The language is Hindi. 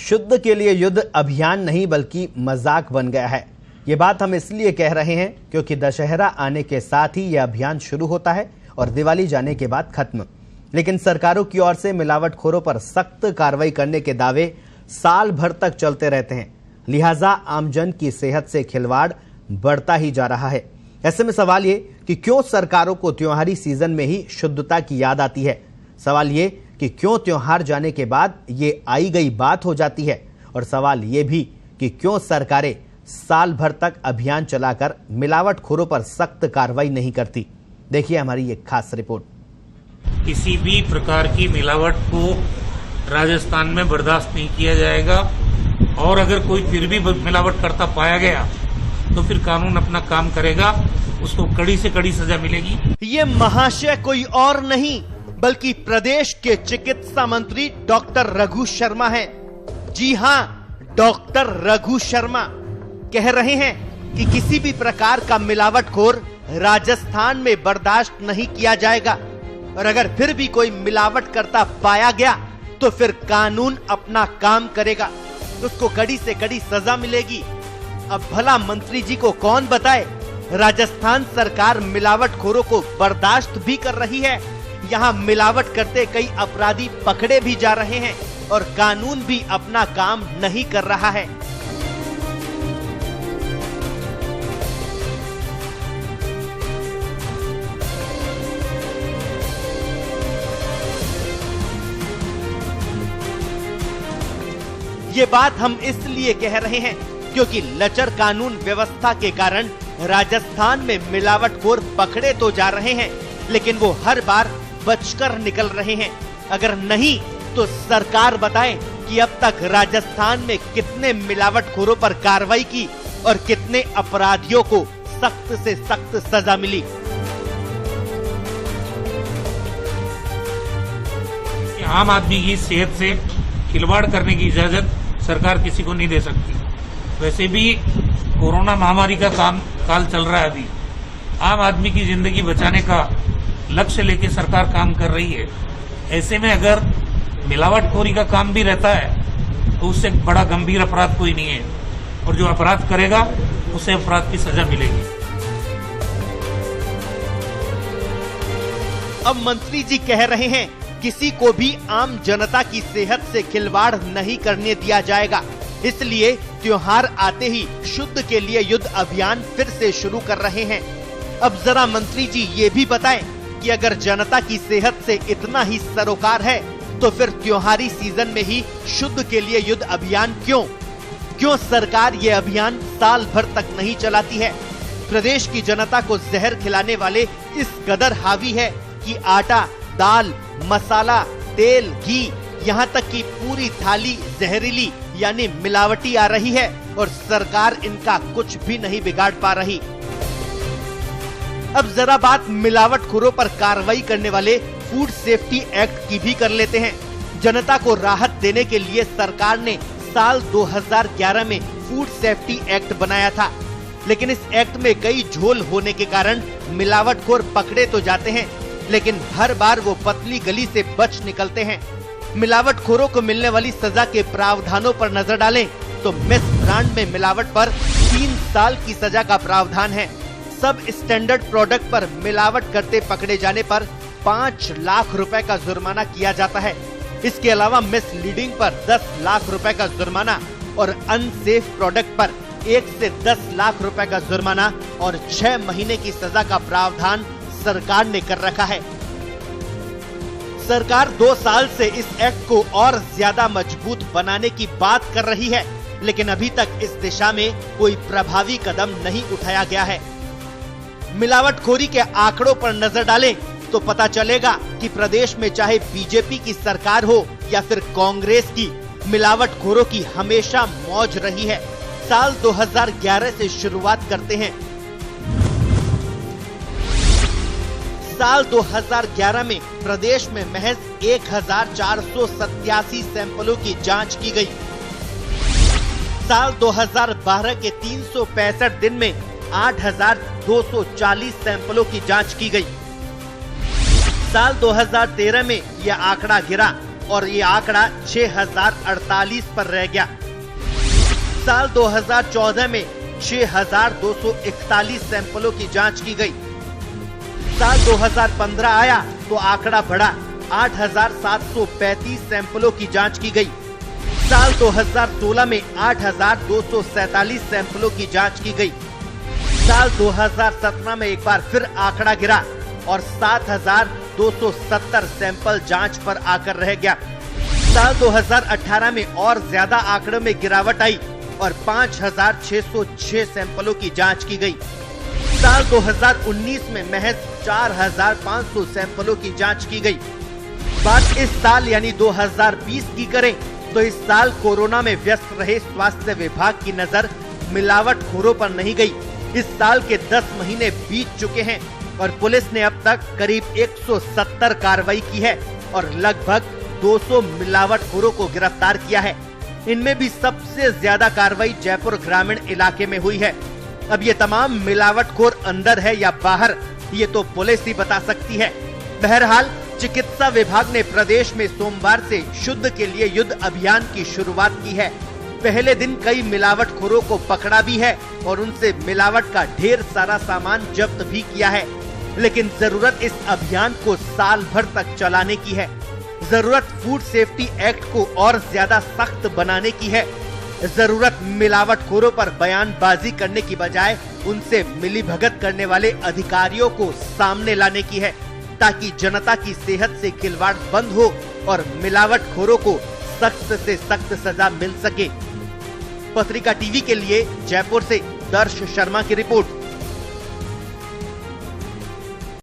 शुद्ध के लिए युद्ध अभियान नहीं बल्कि मजाक बन गया है। ये बात हम इसलिए कह रहे हैं क्योंकि दशहरा आने के साथ ही यह अभियान शुरू होता है और दिवाली जाने के बाद खत्म। लेकिन सरकारों की ओर से मिलावटखोरों पर सख्त कार्रवाई करने के दावे साल भर तक चलते रहते हैं। लिहाजा आमजन की सेहत से खिलवाड़ बढ़ता ही जा रहा है। ऐसे में सवाल ये कि क्यों सरकारों को त्योहारी सीजन में ही शुद्धता की याद आती है। सवाल ये कि क्यों त्योहार जाने के बाद ये आई गई बात हो जाती है। और सवाल ये भी कि क्यों सरकारें साल भर तक अभियान चलाकर मिलावटखोरों पर सख्त कार्रवाई नहीं करती। देखिए हमारी ये खास रिपोर्ट। किसी भी प्रकार की मिलावट को राजस्थान में बर्दाश्त नहीं किया जाएगा और अगर कोई फिर भी मिलावट करता पाया गया तो फिर कानून अपना काम करेगा, उसको कड़ी से कड़ी सजा मिलेगी। ये महाशय कोई और नहीं बल्कि प्रदेश के चिकित्सा मंत्री डॉक्टर रघु शर्मा हैं। जी हां, डॉक्टर रघु शर्मा कह रहे हैं कि किसी भी प्रकार का मिलावटखोर राजस्थान में बर्दाश्त नहीं किया जाएगा और अगर फिर भी कोई मिलावट करता पाया गया तो फिर कानून अपना काम करेगा, उसको कड़ी से कड़ी सजा मिलेगी। अब भला मंत्री जी को कौन बताए, राजस्थान सरकार मिलावटखोरों को बर्दाश्त भी कर रही है। यहाँ मिलावट करते कई अपराधी पकड़े भी जा रहे हैं और कानून भी अपना काम नहीं कर रहा है। ये बात हम इसलिए कह रहे हैं क्योंकि लचर कानून व्यवस्था के कारण राजस्थान में मिलावटखोर पकड़े तो जा रहे हैं लेकिन वो हर बार बचकर निकल रहे हैं। अगर नहीं तो सरकार बताए कि अब तक राजस्थान में कितने मिलावटखोरों पर कार्रवाई की और कितने अपराधियों को सख्त से सख्त सजा मिली। आम आदमी की सेहत से खिलवाड़ करने की इजाजत सरकार किसी को नहीं दे सकती। वैसे भी कोरोना महामारी का काल चल रहा है। अभी आम आदमी की जिंदगी बचाने का लक्ष्य लेके सरकार काम कर रही है। ऐसे में अगर मिलावटखोरी का काम भी रहता है तो उससे बड़ा गंभीर अपराध कोई नहीं है और जो अपराध करेगा उसे अपराध की सजा मिलेगी। अब मंत्री जी कह रहे हैं किसी को भी आम जनता की सेहत से खिलवाड़ नहीं करने दिया जाएगा, इसलिए त्योहार आते ही शुद्ध के लिए युद्ध अभियान फिर से शुरू कर रहे हैं। अब जरा मंत्री जी ये भी बताएं कि अगर जनता की सेहत से इतना ही सरोकार है तो फिर त्योहारी सीजन में ही शुद्ध के लिए युद्ध अभियान क्यों सरकार ये अभियान साल भर तक नहीं चलाती है। प्रदेश की जनता को जहर खिलाने वाले इस कदर हावी है कि आटा, दाल, मसाला, तेल, घी, यहाँ तक कि पूरी थाली जहरीली यानी मिलावटी आ रही है और सरकार इनका कुछ भी नहीं बिगाड़ पा रही। अब जरा बात मिलावटखोरों पर कार्रवाई करने वाले फूड सेफ्टी एक्ट की भी कर लेते हैं। जनता को राहत देने के लिए सरकार ने साल 2011 में फूड सेफ्टी एक्ट बनाया था, लेकिन इस एक्ट में कई झोल होने के कारण मिलावटखोर पकड़े तो जाते हैं लेकिन हर बार वो पतली गली से बच निकलते हैं। मिलावटखोरों को मिलने वाली सजा के प्रावधानों पर नजर डालें तो मिस ब्रांड में मिलावट पर 3 साल की सजा का प्रावधान है। सब स्टैंडर्ड प्रोडक्ट पर मिलावट करते पकड़े जाने पर 5 लाख रुपए का जुर्माना किया जाता है। इसके अलावा मिसलीडिंग पर 10 लाख रुपए का जुर्माना और अनसेफ प्रोडक्ट पर 1 से 10 लाख रुपए का जुर्माना और 6 महीने की सजा का प्रावधान सरकार ने कर रखा है। सरकार 2 साल से इस एक्ट को और ज्यादा मजबूत बनाने की बात कर रही है लेकिन अभी तक इस दिशा में कोई प्रभावी कदम नहीं उठाया गया है। मिलावटखोरी के आंकड़ों पर नजर डालें तो पता चलेगा कि प्रदेश में चाहे बीजेपी की सरकार हो या फिर कांग्रेस की, मिलावटखोरों की हमेशा मौज रही है। साल 2011 से शुरुआत करते हैं। साल 2011 में प्रदेश में महज 1487 सैंपलों की जांच की गई। साल 2012 के 365 दिन में 8,240 सैंपलों की जांच की गई। साल 2013 में यह आंकड़ा गिरा और ये आंकड़ा 6048 पर रह गया। साल 2014 में 6241 सैंपलों की जांच की गई। साल 2015 आया तो आंकड़ा बढ़ा, 8735 सैंपलों की जांच की गई। साल 2016 में 8247 सैंपलों की जांच की गई। साल 2017 में एक बार फिर आंकड़ा गिरा और 7270 सैंपल जांच पर आकर रह गया। साल 2018 में और ज्यादा आंकड़ों में गिरावट आई और 5606 सैंपलों की जांच की गई। साल 2019 में महज 4500 सैंपलों की जांच की गई। बात इस साल यानी 2020 की करें तो इस साल कोरोना में व्यस्त रहे स्वास्थ्य विभाग की नजर मिलावटखोरों पर नहीं गई। इस साल के 10 महीने बीत चुके हैं और पुलिस ने अब तक करीब 170 कार्रवाई की है और लगभग 200 मिलावटखोरों को गिरफ्तार किया है। इनमें भी सबसे ज्यादा कार्रवाई जयपुर ग्रामीण इलाके में हुई है। अब ये तमाम मिलावटखोर अंदर है या बाहर, ये तो पुलिस ही बता सकती है। बहरहाल चिकित्सा विभाग ने प्रदेश में सोमवार से शुद्ध के लिए युद्ध अभियान की शुरुआत की है। पहले दिन कई मिलावटखोरों को पकड़ा भी है और उनसे मिलावट का ढेर सारा सामान जब्त भी किया है। लेकिन जरूरत इस अभियान को साल भर तक चलाने की है। जरूरत फूड सेफ्टी एक्ट को और ज्यादा सख्त बनाने की है। जरूरत मिलावटखोरों पर बयानबाजी करने की बजाय उनसे मिलीभगत करने वाले अधिकारियों को सामने लाने की है, ताकि जनता की सेहत से खिलवाड़ बंद हो और मिलावटखोरों को सख्त से सख्त सजा मिल सके। पत्रिका टीवी के लिए जयपुर से दर्श शर्मा की रिपोर्ट।